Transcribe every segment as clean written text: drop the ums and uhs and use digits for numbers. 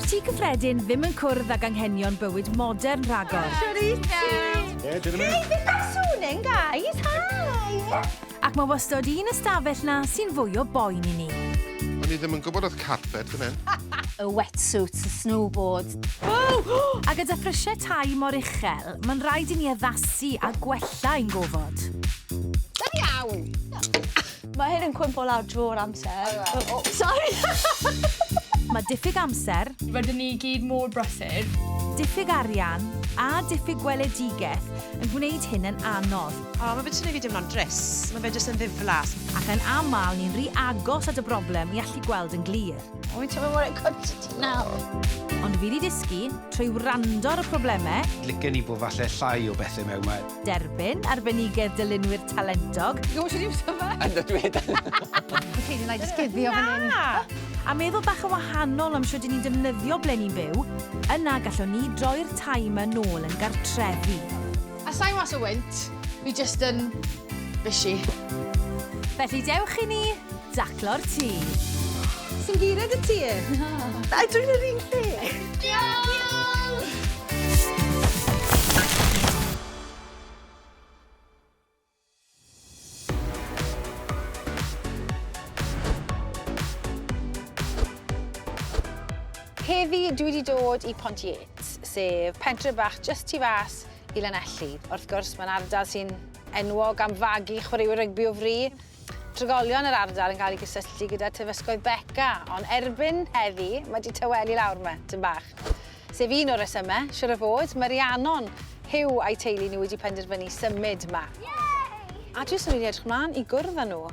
Dyw'r tŷ cyffredin ddim yn cwrdd ag anghenion bywyd modern rhagor. Hey, beth am sŵnin, guys? Hi! Ac mae wastod un ystafell na sy'n fwy o boen i ni. O'n i ddim yn gwybod oedd carpet fan hyn. Y wetsuit, y snowboard. A gyda ffrysiau tai mor uchel, mae'n rhaid i ni addasu a gwella ein gofod. Dyna iawn! Mae hyn yn cwympo lawr drwy'r amser. Sorry! Mae diffyg amser, Rydyn ni gyd mor brysur. diffyg arian a diffyg gweledigaeth yn gwneud hyn yn anodd. Mae fe jyst yn ei fi dimlo'n dris. Mae fe jyst yn ddiflas. Ac yn aml ni'n rhy agos at y broblem i allu gweld yn glir. Wy'n teimlo mor eich ti nawr. Ond fi wedi dysgu, trwy wrando ar y problemau, Licen ni bod falle llai o bethau mewn mae. derbyn arbenigedd dylunwyr talentog, Gwrs wedi wrtho fe? Ynddo dwi wedi. Chi di disgifio fan hyn. a meddwl bach yn wahanol am sut ni'n defnyddio ble ni'n byw, yna gallwn ni droi'r tai yma nôl yn gartrefi. A sa'n was o wynt, fi jyst yn bysi. Felly dewch i ni Taclo'r Tŷ. Sy'n gired y ti? A dwi'n yr un lle. Heddi dwi wedi dod i Pontiet, sef pentre bach just tu fas i Lanelli. Wrth gwrs, mae'n ardal sy'n enwog am fagu chwaraewyr rygbi o fri. Trigolion yr ardal yn cael ei gysylltu gyda tyfysgoedd Beca, ond erbyn heddi, mae wedi tawelu lawr yma, tym bach. Sef un o'r resymau, siwr o fod, Mae Rhiannon, Huw a'i teulu nhw wedi penderfynu symud yma. A dwi'n sôn wedi edrych mlaen i gwrdd â nhw.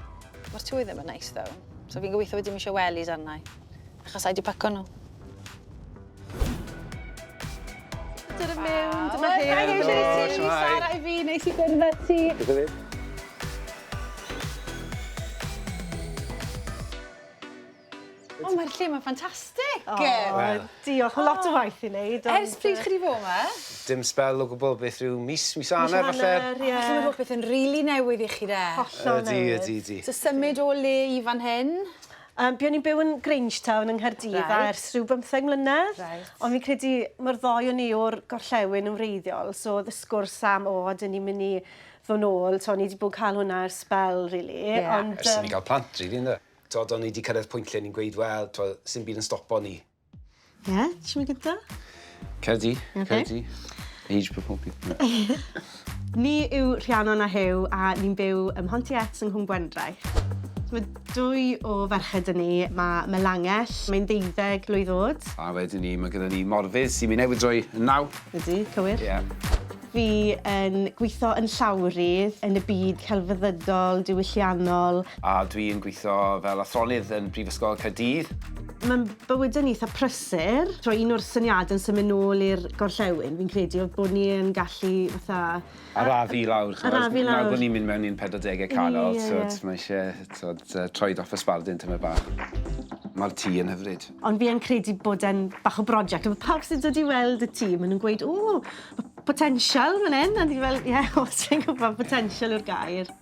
Mae'r tywydd ddim yn neis, ddo. So fi'n gobeithio wedi ddim eisiau welis arna i. Achos a'i di pyco nhw. Dyna mewn, dyma hi. Helo, Sarra i fi, neis i gwrdd â ti. O, mae'r lle mae'n ffantastig. Diolch, lot o waith i wneud. Ers pryd chi wedi bod yma? Dim spel o gwbl beth rhyw mis hanner falle. Felly mae rhywbeth yn rili newydd i chi de. Hollol newydd. Ydi. So symud o le i fan hyn? Buon ni'n byw yn Grangetown yng Nghaerdydd ers rhyw 15 mlynedd. Ond fi'n credu mae'r ddoi o ni o'r gorllewin yn wreiddiol. So oedd y sgwrs am, ydyn ni'n mynd i ddod nôl. So ni wedi bod cael hwnna ar spel, really. Ers ni gael plant, rili, ynddo. Tod, o'n ni wedi cyrraedd pwynt lle ni'n gweud, wel, sy'n byd yn stopo ni. Ie, ti'n mynd gyda? Caerdydd. Age proposal. Ni yw Rhiannon a Huw a ni'n byw ym Mhontiet yng Nghwm Gwendraeth. Mae dwy o ferched yn ni. Mae Melangell, mae'n 12 blwydd oed. A wedyn ni, mae gyda ni Morfydd sy'n mynd newydd droi yn 9. Ydy, cywir. Ie. Fi yn gweithio yn llawrydd yn y byd celfyddydol, diwylliannol. A dwi'n gweithio fel athronydd yn Brifysgol Caerdydd. Mae'n bywyd yn eitha prysur. Un o'r syniadau yn symud nôl i'r gorllewin, fi'n credu oedd bod ni yn gallu fatha... Arafu lawr. Arafu lawr. Nawr bod ni'n mynd mewn i'n 40 canol, Ie. so mae eisiau troed off y sbardun tyma bach. Mae'r tŷ yn hyfryd. Ond fi yn credu bod e'n bach o brosiect. Mae pawb sy'n dod i weld y tŷ, maen nhw'n gweud, potensial fan hyn. A ni'n fel, ti'n gwybod, potensial yw'r gair.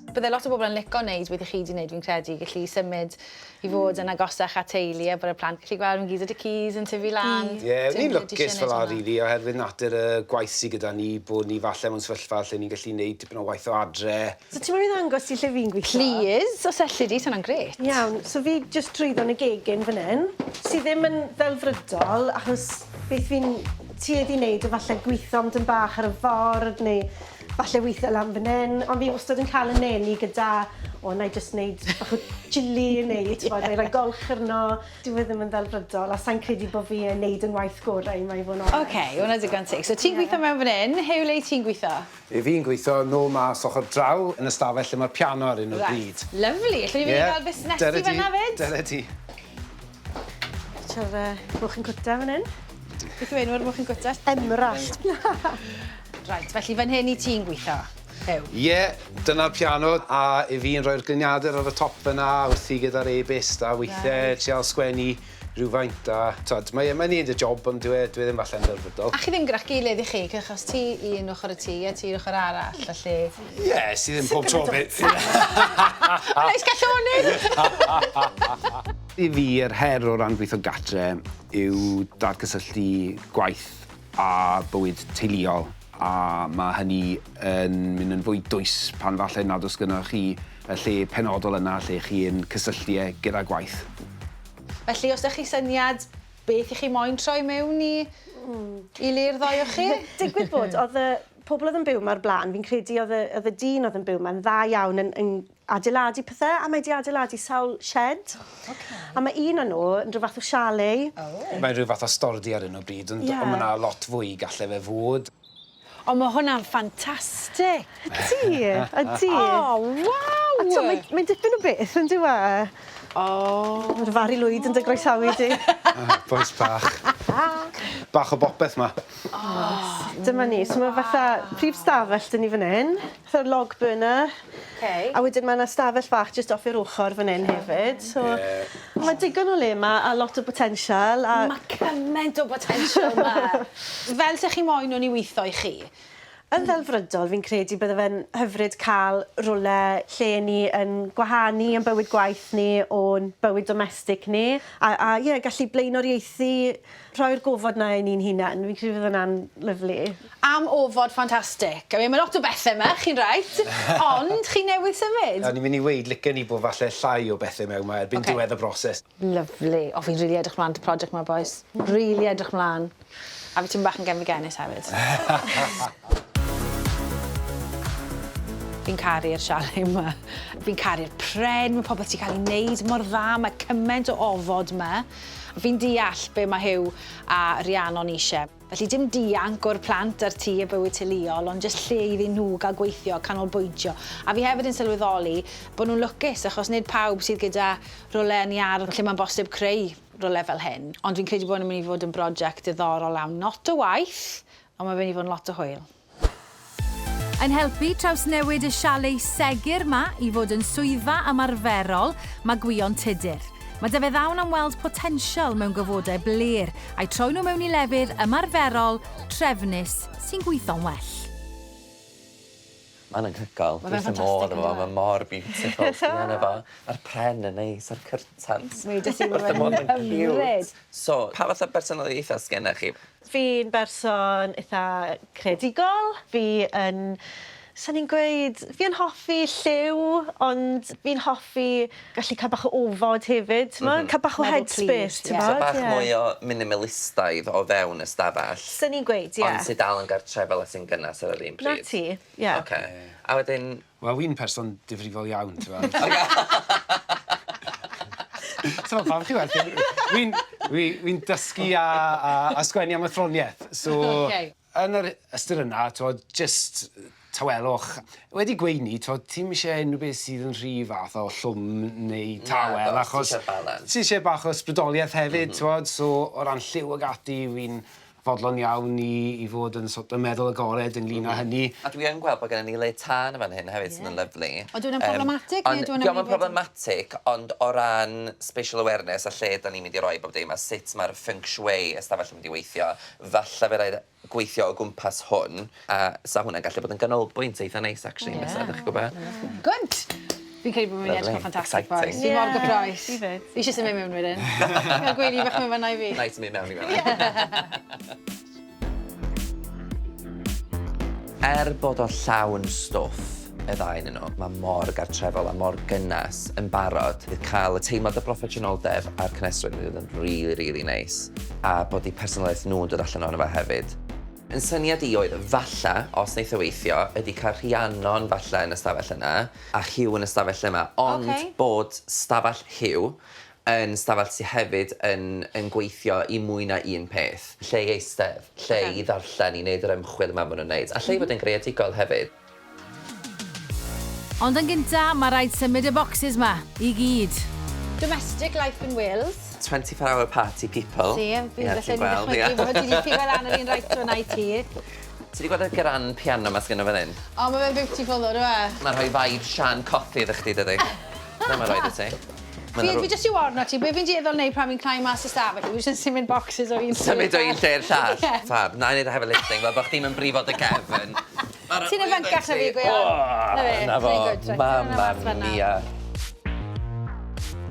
Bydde lot o bobl yn licio wneud beth i chi wedi wneud, fi'n credu, gallu symud i fod yn agosach at teulu a bod y plant gallu gweld yn gyd o'r keys yn tyfu lan. Ie, ni'n lwcus fel ar rili, oherwydd natur y gwaith sydd gyda ni, bod ni falle mewn sefyllfa lle ni'n gallu gwneud dipyn o waith o adre. So ti'n mynd i ddangos i lle fi'n gweithio? Please, os elli di, sy'n gret. Iawn, so fi jyst trwyddo yn y gegin fan hyn, sydd ddim yn ddelfrydol, achos beth fi'n tueddu i wneud o falle gweithio am dyn bach ar y ford, neu falle weithio lan fan hyn, ond fi wastad yn cael yn nenu gyda, na i jyst wneud bach o chili neu, neu rhoi golch arno. Dwi ddim yn ddelfrydol, a sa'n credu bod fi yn wneud yn waith gorau, mae fod yn orau. Oce, hwnna digon teg. So ti'n gweithio mewn fan hyn, Huw le ti'n gweithio? Fi'n gweithio nôl mas ochr draw yn y stafell lle mae'r piano ar un o'r bryd. Lyfli, allwn ni fynd i gael busnesu fan'na fyd? Dyna ti. Tiw'r mwch yn cwta fan hyn? Beth yw enw'r mwch yn gwta? Emerald. Right, felly fan hyn i ti'n gweithio, Huw? Ie, dyna'r piano, a fi'n rhoi'r gliniadur ar y top yna wrthi gyda'r e-byst a weithiau trial sgwennu rhywfaint a mae'n neud y job ond dwi ddim falle'n ddelfrydol. A chi ddim gyrach gilydd i chi, achos ti un ochr y ti a ti un ochr arall, felly... Ie, sydd ddim pob tro beth. Neis gallonig! I fi'r her o ran gweithio gatre yw dadgysylltu gwaith a bywyd teuluol. A mae hynny yn mynd yn fwy dwys pan falle nad oes gyda chi y lle penodol yna lle chi'n cysylltu gyda gwaith. Felly, os ydych chi syniad, beth i chi moyn troi mewn i le'r ddoi o chi? Digwydd bod, oedd y pobl oedd yn byw ma'r blaen, fi'n credu oedd y dyn oedd yn byw ma'n dda iawn yn adeiladu pethau, a mae wedi adeiladu sawl shed. A mae un o'n nhw yn rhyw fath o chalet. Mae'n rhyw fath o stordi ar hyn o bryd, ond mae yna lot fwy gallai fe fod. O, mae hwnna'n ffantastig. Ydy, ydy. O, waw! A mae'n dipyn o beth, yn dyw e? O. Mae'r fari lwyd yn dy groesawu di. Boes bach. Bach o bopeth ma. Dyma ni, so mae fatha prif stafell dyn ni fan hyn, fatha log burner. A wedyn mae yna stafell bach jyst off i'r ochr fan hyn hefyd. So, mae digon o le yma a lot o potensial. Mae cymaint o potensial yma. Fel se chi moyn o'n i weithio i chi? Yn ddelfrydol, fi'n credu bydde fe'n hyfryd cael rwle lle ni yn gwahanu yn bywyd gwaith ni o'n bywyd domestig ni. A ie, gallu blaenoriaethu rhoi'r gofod na i ni'n hunain. Fi'n credu fydd yna'n lyflu. Am ofod ffantastig. Mae lot o bethau yma, chi'n rhaid, ond chi newydd symud. A ni'n mynd i weid licen ni bod falle llai o bethau mewn ma erbyn diwedd y broses. Lyflu. O, fi'n rili edrych mlaen y prosiect yma, boys. Rili edrych mlaen. A fi ti'n bach yn genfigennus hefyd. Fi'n caru'r chalet yma. Fi'n caru'r pren, mae pobl ti'n cael ei wneud mor dda, mae cymaint o ofod yma. Fi'n deall be mae Huw a Rhiannon eisiau. Felly dim dianc o'r plant ar tŷ y bywyd teuluol, ond jyst lle iddyn nhw gael gweithio, canolbwyntio. A fi hefyd yn sylweddoli bod nhw'n lwcus, achos nid pawb sydd gyda rolau yn iar lle mae'n bosib creu rolau fel hyn. Ond fi'n credu bod nhw'n mynd i fod yn brosiect diddorol iawn. Not o waith, ond mae'n mynd i fod yn lot o hwyl. Yn helpu trawsnewid y chalet segur ma i fod yn swyddfa ymarferol, mae Gwion Tudur. Mae dy fe ddawn am weld potensial mewn gyfodau bler a'i troi nhw mewn i lefydd ymarferol, trefnus, sy'n gweithio'n well. Mae'n anhygoel. Dwi'n mor efo, mae mor beautiful. Dwi'n efo. A'r pren yn neis, a'r cyrtans. Mi ydych chi'n hyfryd. So, pa fath o personoliaethau sgennach chi? Fi'n berson eitha credigol. Fi yn... Sa'n ni'n gweud, fi'n hoffi lliw, ond fi'n hoffi gallu cael bach o ofod hefyd, cael bach o headspace, ti'n So bach mwy o minimalistaidd o fewn y stafell. Sa'n ni'n gweud, ie. Ond sy'n dal yn gartrefel a sy'n gynnas ar yr un pryd. Na ti, ie. Oce. A wedyn... Wel, fi'n person difrifol iawn, ti'n fawr. So, pam chi weld, fi'n dysgu a sgwennu am athroniaeth. So, yn yr ystyr yna, just tawelwch. Wedi gweud ni, ti'n eisiau unrhyw beth sydd yn rhy fath o llwm neu tawel, achos ti eisiau bach o ysbrydoliaeth hefyd, so o ran lliw ag ati, fi'n fodlon iawn i fod yn meddwl agored ynglyn â hynny. A dwi yn gweld bod gennym ni le tân yn fan hyn hefyd sydd yn lyflu. O, dwi'n problematic? Dwi'n problematic, ond o ran spatial awareness a lle da ni'n mynd i roi bob dim, a sut mae'r feng shui ystafell yn mynd i weithio, falle fe rhaid gweithio o gwmpas hwn, a sa hwnna'n gallu bod yn ganolbwynt eitha neis, actually, nesaf, ydych chi'n gwybod? Good! Fi'n credu bod fi'n edrych yn ffantastig, boys. Fi'n mor gyffroes. Fi eisiau symud mewn wedyn. Fi'n gweini bach mewn fanna i fi. Nice mynd mewn i mewn. Bod o llawn stwff y ddau yn nhw, mae mor gartrefol a mor gynnas yn barod. Bydd cael y teimlad o broffesiynoldeb a'r cynnesrwydd yn dod yn really neis. A bod i personolaeth nhw'n dod allan o'n efo hefyd. Yn syniad i oedd, falle, os wneith o weithio, ydy cael Rhiannon falle yn y stafell yna, a Huw yn y stafell yma, ond bod stafell Huw yn stafell sydd hefyd yn gweithio i mwy na un peth. Lle i eistedd, lle i ddarllen, i wneud yr ymchwil yma maen nhw'n wneud, a lle i fod yn greadigol hefyd. Ond yn gynta, mae rhaid symud y bocsys ma, i gyd. Domestic life in Wales. 24-hour party people. Si, fi'n gallu ni ddechrau bod wedi ffifo lan yn un rhaid o'n IT. Ti wedi gweld y gran piano mas gyda fan hyn? O, mae fe'n beautiful ddo, dwi'n Mae'n rhoi vibe Sian Coffi ddech chi, dydy. Dyna mae'n rhoi dy ti. Fi jyst i warno ti, be fi'n dieddol wneud pan fi'n clai mas y stafell, fi jyst yn symud boxes o un symud o un lle'r llall. Fab, na i wneud y hefo lifting, fel bod chdi'n mynd brifo dy cefn. Ti'n efancach na fi, gweithio. Na fo, mamma mia.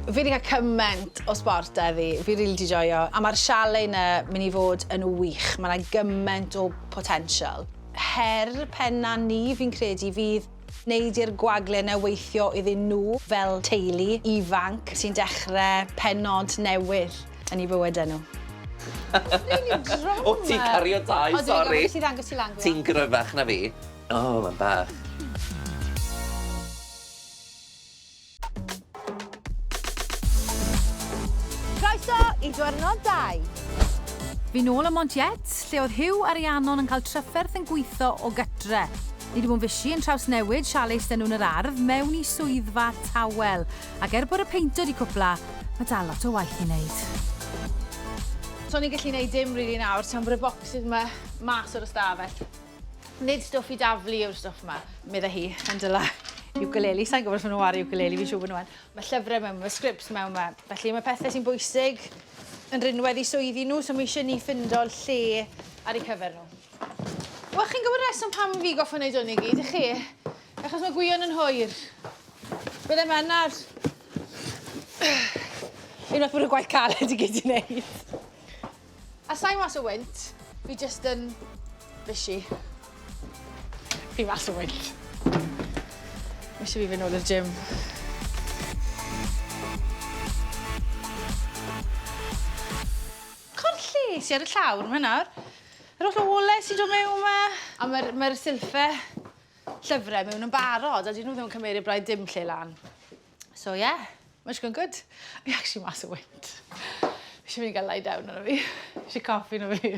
Fi wedi cael cymaint o sport eddi, fi rili di joio. A mae'r sialau yna mynd i fod yn wych. Mae yna gymaint o potensial. Her penna ni fi'n credu fydd wneud i'r gwagle yna weithio iddyn nhw fel teulu ifanc sy'n dechrau pennod newydd yn ei bywydau nhw. O, ti'n cario dau, sori. O, dwi'n ddangos i lan. Ti'n gryfach na fi. O, mae'n bach. Croeso i diwrnod 2. Fi nôl ym Montiet, lle oedd Huw a Rhiannon yn cael trafferth yn gweithio o gytre. Ni wedi bod yn fysi yn trawsnewid sialais dyn nhw'n yr ardd mewn i swyddfa tawel. Ac bod y peinto di cwpla, mae dal lot o waith i wneud. So ni'n gallu gwneud dim rili nawr, tan bod y bocsys yma mas o'r ystafell. Nid stwff i daflu yw'r stwff yma, medda hi, yn dyla ukulele. Sa'n gwybod os maen nhw ar ukulele, fi'n siŵr bod nhw yn. Mae llyfrau mewn, mae scripts mewn yma. Felly mae pethau sy'n bwysig yn rinwedd i swyddi nhw, so mae eisiau ni ffindo'r lle ar eu cyfer nhw. Wel, chi'n gwybod reswm pam fi goffa wneud hwn i gyd, ych chi? Achos mae gwion yn hwyr. Byddai menna'r... Unwaith bod y gwaith caled i gyd i wneud. A sa'i mas o wynt, fi jyst yn fysi. Fi mas o wynt. Mae eisiau fi fynd ôl i'r gym. Corlles i ar y llawr, mae nawr. Yr holl olau sy'n dod mewn yma. A mae'r silffau llyfrau mewn yn barod, a dyn nhw ddim yn cymryd braidd dim lle lan. So, yeah, mae'n gone good. Fi actually mas o wynt. Fi eisiau mynd i gael lie down arno fi. Fi eisiau coffi arno fi.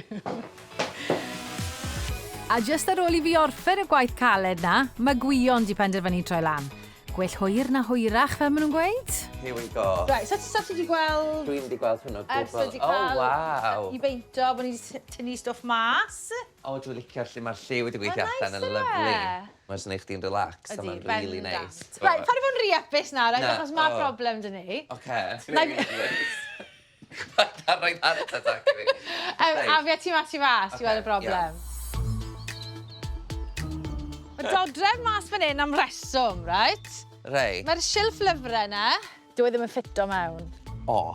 A jyst ar ôl i fi orffen y gwaith caled na, mae gwion di penderfynu troi lan. Gwell hwyr na hwyrach, fel maen nhw'n gweud? Here we go. Right, so ti wedi gweld... Dwi'n wedi gweld hwnnw Ers gwbl. wedi cael... waw. I beinto, bod ni wedi tynnu stwff mas. O, dwi'n licio lle mae'r lle wedi gweithio Mae'n allan yn neis, lyflu. yfe? Mae'n sy'n eich di'n relax, a Ydi, mae'n really bendant. nice. Right, pan i fod yn riepus nawr, Na, achos mae o. problem dyn ni. Oce. Na- Pa'n rhaid ar y tatak i fi. A fi a ti mas i fas, i weld y broblem. Mae dodrefn mas fan hyn am reswm, right? Rei. Mae'r silff lyfrau yna, dyw e ddim yn ffito mewn. O.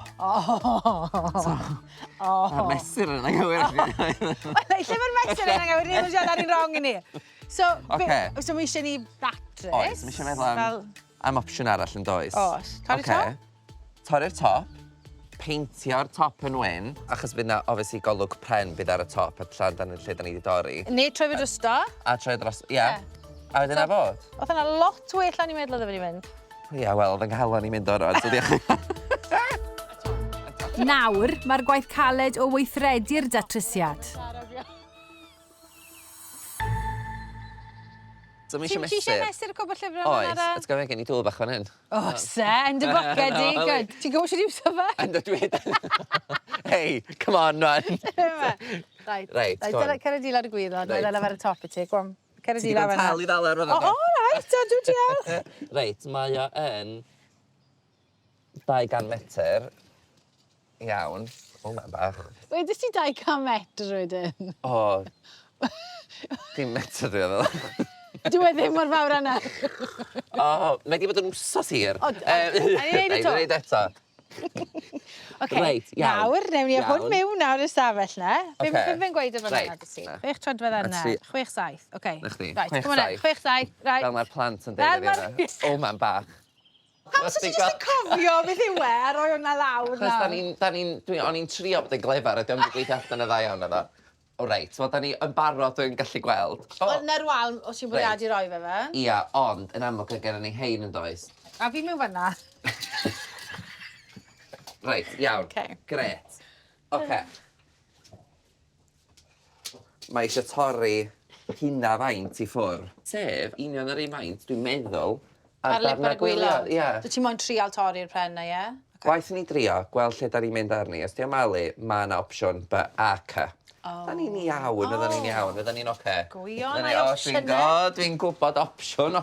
Mae'r mesur yna gywir. Lle mae'r mesur yna gywir, ni'n mynd ar un rong i ni. So, so mae eisiau ni batris. Oes, mae eisiau meddwl am opsiwn arall yn does. Oes. Torri'r top? Torri'r top. Peintio'r top yn wyn, achos bydd na, obviously, golwg pren bydd ar y top, a lle da ni wedi dorri. Neu troi fe drosto. A troi dros, ie. A wedyn na fod? Oedd yna lot well lan i meddwl oedd yn mynd. Ie, wel, oedd yn nghalon i mynd o'r oed, so diolch. Nawr, mae'r gwaith caled o weithredu'r datrysiad. So mi eisiau Ti eisiau mesur? mesur y cwbl llyfrau Oes, yma? it's gofyn gen i dŵl bach fan hyn. O, se, yn dy boced i, good. Ti'n gwybod sy'n iwso fe? Endo dwi... Hey, come on, run. Right, go on. Caerdydd ar y gwirod, neu ddala fer y top i ti, gwam. Ti di bod tal i ddal ar fydd O, right, dwi'n diolch. Reit, mae o yn 200 metr. Iawn. O, mae'n bach. Wedys ti 200 metr wedyn? O, dim metr dwi efo. Dwi ddim mor fawr yna. O, mae di bod yn wsos hir. O, ni'n neud y to. Ni'n neud eto. Reit, iawn. Nawr, newn ni a hwn mewn nawr y stafell na. Ocê. Fe'n gweud efo Reit. hwnna dy si? 6 trodfedd yna. Actually- 6-7. Oce. Na chdi, Right, 6-7. come on then. 6-7. Right. Fel mae'r plant yn Fel deud ma'r- yna. O, mae'n bach. Pam so ti jyst yn cofio beth yw e a roi hwnna lawr Achos o'n i'n trio bod yn glefar, a diolch yn gweithio allan y ddau iawn efo. O reit, wel, da ni yn barod yn gallu gweld. Wel, na'r wal, os ti'n bwriadu roi fe fe. Ia, ond yn amlwg y gen ni hein yn does. A fi mewn fanna. Reit, iawn. Ocê. Gret. Oce. Mae eisiau torri hynna faint i ffwrdd. Sef, union yr un faint, dwi'n meddwl. Ar lip ar y gwylod. Ia. Dwi ti'n moyn trial torri'r pren na, ie? Gwaith ni drio, gweld lle da ni'n mynd arni. Os di'n malu, mae yna opsiwn B a C. Da ni'n iawn, fydda ni'n iawn, fydda ni'n oce. Gwion a'i opsiynau. Dwi'n gwybod, opsiwn.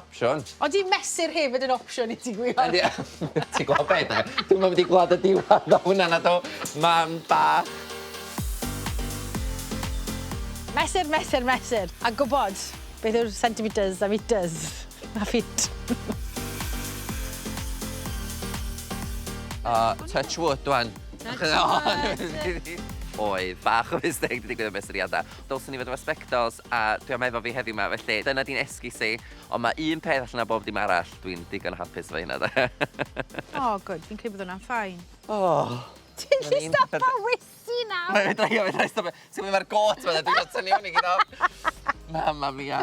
O, di mesur hefyd yn opsiwn i ti gwion. Ti'n gwybod beth na? Dwi'n mynd i gweld y diwad o hwnna na do. Mam bach. Mesur, mesur, mesur. A gwybod beth yw'r centimetres a meters a feet. O, Touch wood, dwan. Oedd, bach o mistake wedi digwydd yn mesuriadau. Dylswn i fod efo spectols a dwi am efo fi heddiw yma, felly dyna di'n esgus i. Ond mae un peth allan o bob dim arall, dwi'n digon hapus efo hynna. Good, fi'n credu bod hwnna'n ffain. Ti'n Ti'n stopa wisi nawr? Mae'n drai stopio. Ti'n mynd mae'r got yma, dwi'n tynnu hwn i gyd o. Mamma mia.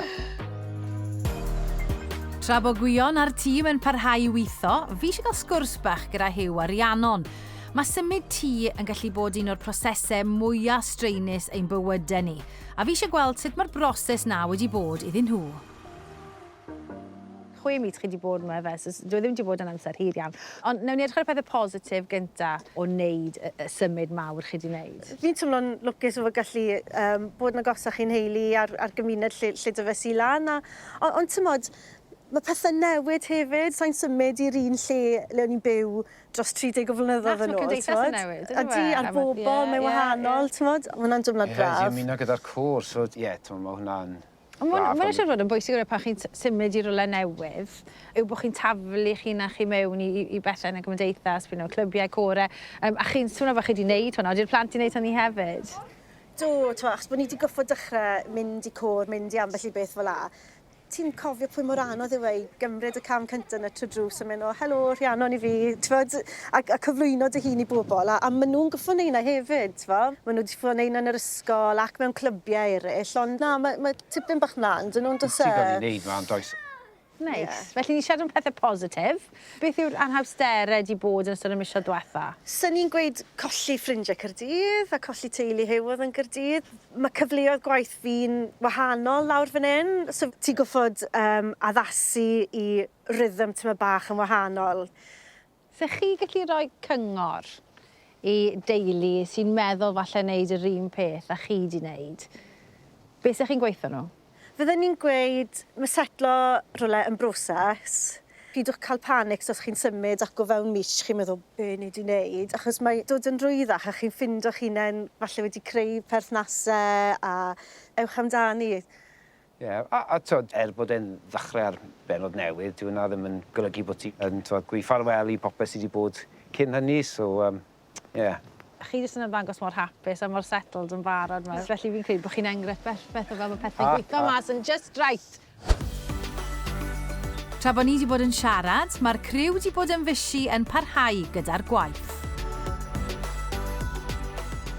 Tra bod gwion a'r tîm yn parhau i weithio, fi eisiau cael sgwrs bach gyda Huw a Rhiannon. Mae symud tŷ yn gallu bod un o'r prosesau mwyaf straenus ein bywydau ni, a fi eisiau gweld sut mae'r broses na wedi bod iddyn nhw. 6 mis chi wedi bod yma fe, so dwi ddim wedi bod yn amser hir iawn. Ond newn ni edrych ar y pethau positif gyntaf o wneud y symud mawr chi wedi wneud. Fi'n teimlo'n lwcus o fod gallu bod yn agosach i'n heulu ar gymuned lle dy fe sy'n lan. Ond tymod, mae pethau newid hefyd. Sa'n symud i'r un lle o'n ni'n byw dros 30 o flynyddoedd yn ôl. Mae cymdeithas yn newid. Ydy, a'r bobl, mae'n wahanol, tymod. Mae hwnna'n dwmlad braf. Ie, ymuno gyda'r cwr, so ie, mae hwnna'n... Mae'n siŵr fod yn bwysig o'r pan chi'n symud i rywle newydd, yw bod chi'n taflu chi na chi mewn i bethau yn y gymdeithas, clybiau corau, a chi'n swnio fo chi wedi wneud hwnna, ydy'r plant wedi wneud hynny hefyd? Do, achos bod ni wedi goffod dechrau mynd i cwr, mynd i ambell i beth fel la. Ti'n cofio pwy mor anodd yw ei gymryd y cam cyntaf yn y trwy drws a mynd o, helo, Rhiannon i fi, a cyflwyno dy hun i bobl, a maen nhw'n goffo neud na hefyd, maen nhw wedi ffo neud yn yr ysgol ac mewn clybiau eraill, ond na, mae tipyn bach mlaen, dyn nhw'n dysau. Ti'n gael ei wneud ma'n does. Neis. Felly ni siarad am pethau positif. Beth yw'r anhawsterau wedi bod yn ystod y misoedd diwetha? Sy'n ni'n gweud colli ffrindiau Caerdydd a colli teulu Huw yn Caerdydd. Mae cyfleoedd gwaith fi'n wahanol lawr fan hyn. So ti'n goffod addasu i rhythm tyma bach yn wahanol. So chi gallu rhoi cyngor i deulu sy'n meddwl falle wneud yr un peth a chi wedi wneud? Beth ydych chi'n gweithio nhw? Fydden ni'n gweud, mae setlo rhywle yn broses. Pidwch cael panic os chi'n symud ac o fewn mis chi'n meddwl, be ni wedi wneud. Achos mae dod yn rwyddach a chi'n ffindo'ch hunain falle wedi creu perthnasau a ewch amdani. Ie, a bod e'n ddechrau ar benod newydd, dyw hwnna ddim yn golygu bod ti'n gweithio ffarwel i popeth sydd wedi bod cyn hynny, so ie. Chi jyst yn ymddangos mor hapus a mor settled yn barod yma. Felly fi'n credu bod chi'n enghraifft beth o fel mae pethau'n gweithio mas yn just right. Tra bod ni wedi bod yn siarad, mae'r Creu wedi bod yn fysi yn parhau gyda'r gwaith.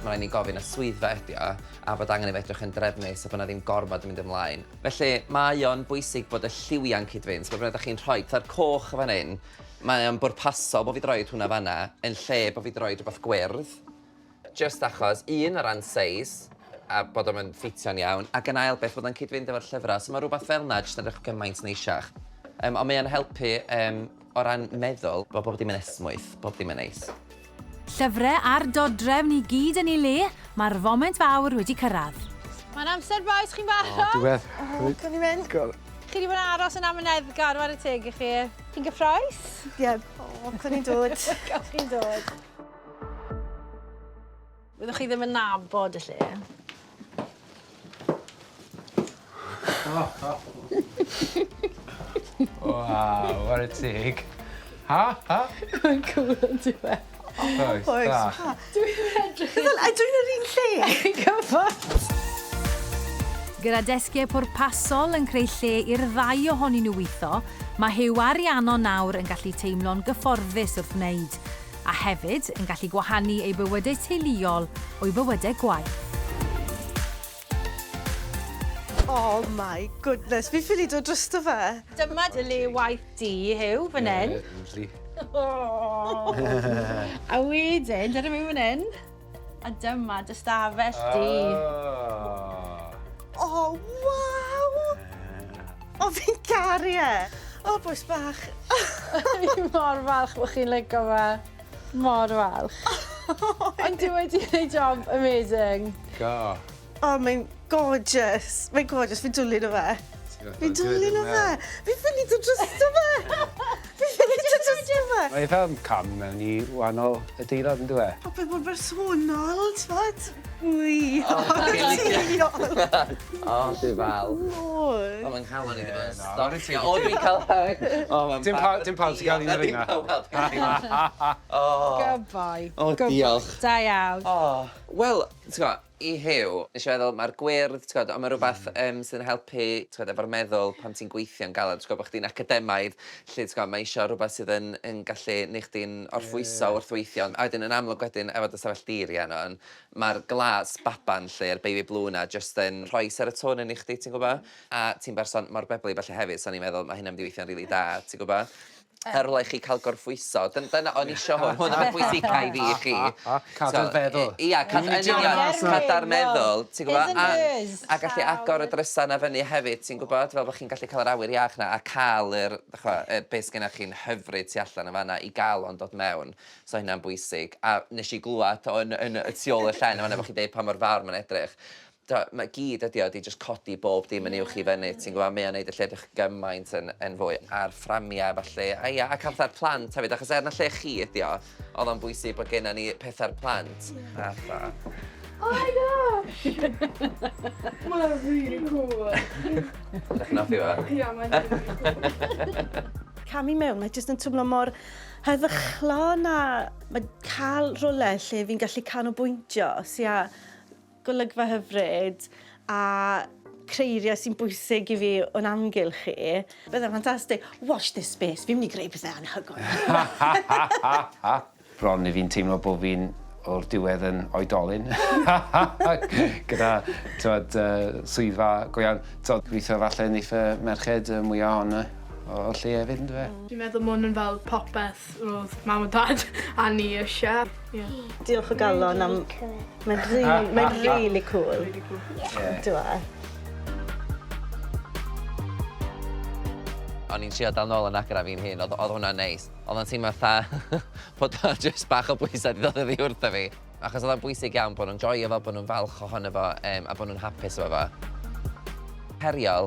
Mae rhaid ni gofyn y swyddfa ydi o, a bod angen i fe edrych yn drefnus a bod na ddim gormod yn mynd ymlaen. Felly mae o'n bwysig bod y lliwiau'n cydfynt, bod ydych chi'n rhoi ta'r coch fan hyn, mae o'n bwrpasol bod fi droed hwnna fanna, yn lle bod fi droed rhywbeth gwyrdd. Just achos, un o ran seis, a bod o'n ffitio'n iawn, ac yn ail beth bod o'n cydfynd efo'r llyfrau, so mae rhywbeth fel yna jyst yn edrych gymaint neisiach. Ond mae o'n helpu o ran meddwl bod bob dim yn esmwyth, bob dim yn neis. Llyfrau a'r dodrefn i gyd yn ei le, mae'r foment fawr wedi cyrraedd. Mae'n amser boes, chi'n barod? Diwedd. Can i mynd? Chi wedi bod yn aros yn amyneddgar ar y teg i chi. Chi'n gyffroes? Ie, can i dod. Gall chi'n dod. Byddwch chi ddim yn nabod y lle. Wow, what a teg. Ha? Mae'n cool yn diwe. Oes, da. Dwi'n yr un lle. Gyfod. Gyda desgiau pwrpasol yn creu lle i'r ddau ohonyn nhw weithio, mae Huw a Rhiannon nawr yn gallu teimlo'n gyfforddus wrth wneud, a hefyd yn gallu gwahanu eu bywydau teuluol o'i bywydau gwaith. Oh my goodness, fi ffili dod drosto fe. Dyma dy le waith di, Huw, fan hyn. A wedyn, dyna mi fan hyn. A dyma dy stafell di. Oh, waw! O, fi'n caru e. O, bwys bach. Fi'n mor falch bod chi'n licio fe. Mor falch. Ond ti wedi gwneud job amazing. Go. O, mae'n gorgeous. Mae'n gorgeous, fi'n dwlu o fe. Fi'n dwlu o fe. Fi'n ffili dod drosto fe. Fi'n ffili dod drosto fe. Mae fel cam mewn i wahanol adeilad yn dweud. O, be bod bersonol, t'fod? Wi. O, di fal. O, mae'n cael o'n i ddim yn stopio. O, dwi'n cael hug. Dim pawb sy'n cael un o'r una. Gobai. O, diolch. Da iawn. Wel, ti'n gwybod, i Huw, nes i feddwl, mae'r gwyrdd, ti'n gwybod, ond mae rhywbeth sy'n helpu, ti'n gwybod, efo'r meddwl pan ti'n gweithio'n galed, ti'n gwybod, bod chdi'n academaidd, lle, ti'n gwybod, mae eisiau rhywbeth sydd yn gallu neu chdi'n orffwyso wrth weithio. A wedyn, yn amlwg wedyn, efo dy sefyll dir i Rhiannon, mae'r glas baban lle, yr baby blue na, just yn rhoi serotonin i chdi, ti'n gwybod? A ti'n berson mor beblu falle hefyd, so ni'n meddwl, mae hynna'n mynd i weithio'n rili da, ti'n gwybod? Rwy'n i chi cael gorffwyso. Dyna o'n i isio hwn. Hwn o'n bwysicau i fi chi. Cadw'r feddwl. Ia, cadw'r meddwl. Ti'n gwybod? A gallu agor y drysau na fyny hefyd, ti'n gwybod? Fel bod chi'n gallu cael yr awyr iach na. A cael beth sgynna chi'n hyfryd tu allan o fanna i gael o'n dod mewn. So hynna'n bwysig. A nes i glwad yn y tu ôl y llen, fanna bod chi'n deud pa mor fawr mae'n edrych. Mae gyd ydi o, di just codi bob dim yn uwch i fyny, ti'n gwybod, mae o'n neud y lle edrych gymaint yn fwy ar fframiau, falle, a cael pethau'r plant hefyd, achos na lle chi ydi o, oedd o'n bwysig bod gennym ni pethau'r plant. Oh my gosh! Mae'n really cool. Ydych chi'n offi fo? Ie, mae'n really Cam i mewn, mae jyst yn twmlo mor heddychlon a mae cael rhywle lle fi'n gallu canolbwyntio sy'n golygfa hyfryd a creiriau sy'n bwysig i fi o'n amgylch chi. Byddai'n ffantastig. Watch this space. Fi'n mynd i greu pethau anhygoel. Bron i fi'n teimlo bod fi'n o'r diwedd yn oedolyn. Gyda swyddfa go iawn. Gweithio falle neith y merched mwyaf honna o'r lle hefyd, ynddo fe? Dwi'n meddwl mod yn fel popeth roedd mam a dad a ni eisiau. Diolch o galon am... Mae'n really cool. Dwi. O'n i'n trio dal nôl yn agra fi'n hun, oedd hwnna'n neis. Oedd o'n teimlo fatha bod o'n just bach o bwysau di ddod iddi wrtho fi. Achos oedd o'n bwysig iawn bod nhw'n joio fel bod nhw'n falch ohono fo a bod nhw'n hapus efo fo. Heriol,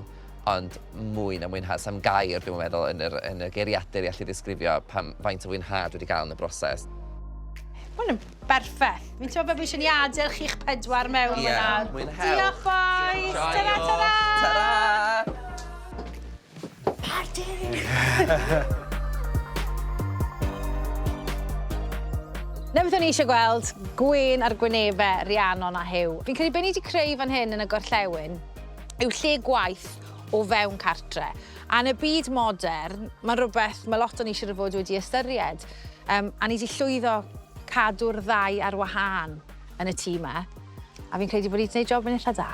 ond mwy na mwynhad. Sam gair, dwi'n meddwl, yn y geiriadur i allu ddisgrifio faint o mwynhad wedi gael yn y broses. Mae'n berffeth. Fi'n teimlo bod fi eisiau ni adael chi'ch pedwar mewn yna. Mwynhewch. Diolch, boys. Tara, tara. Tara! Nefyd o'n i eisiau gweld gwyn ar gwynebau Rhiannon a Huw. Fi'n credu be ni wedi creu fan hyn yn y gorllewin yw lle gwaith o fewn cartre. A yn y byd modern, mae rhywbeth mae lot o'n i eisiau fod wedi ystyried. A ni wedi llwyddo cadw'r ddau ar wahân yn y tîm. A fi'n credu bod ni wedi gwneud job yn eitha da.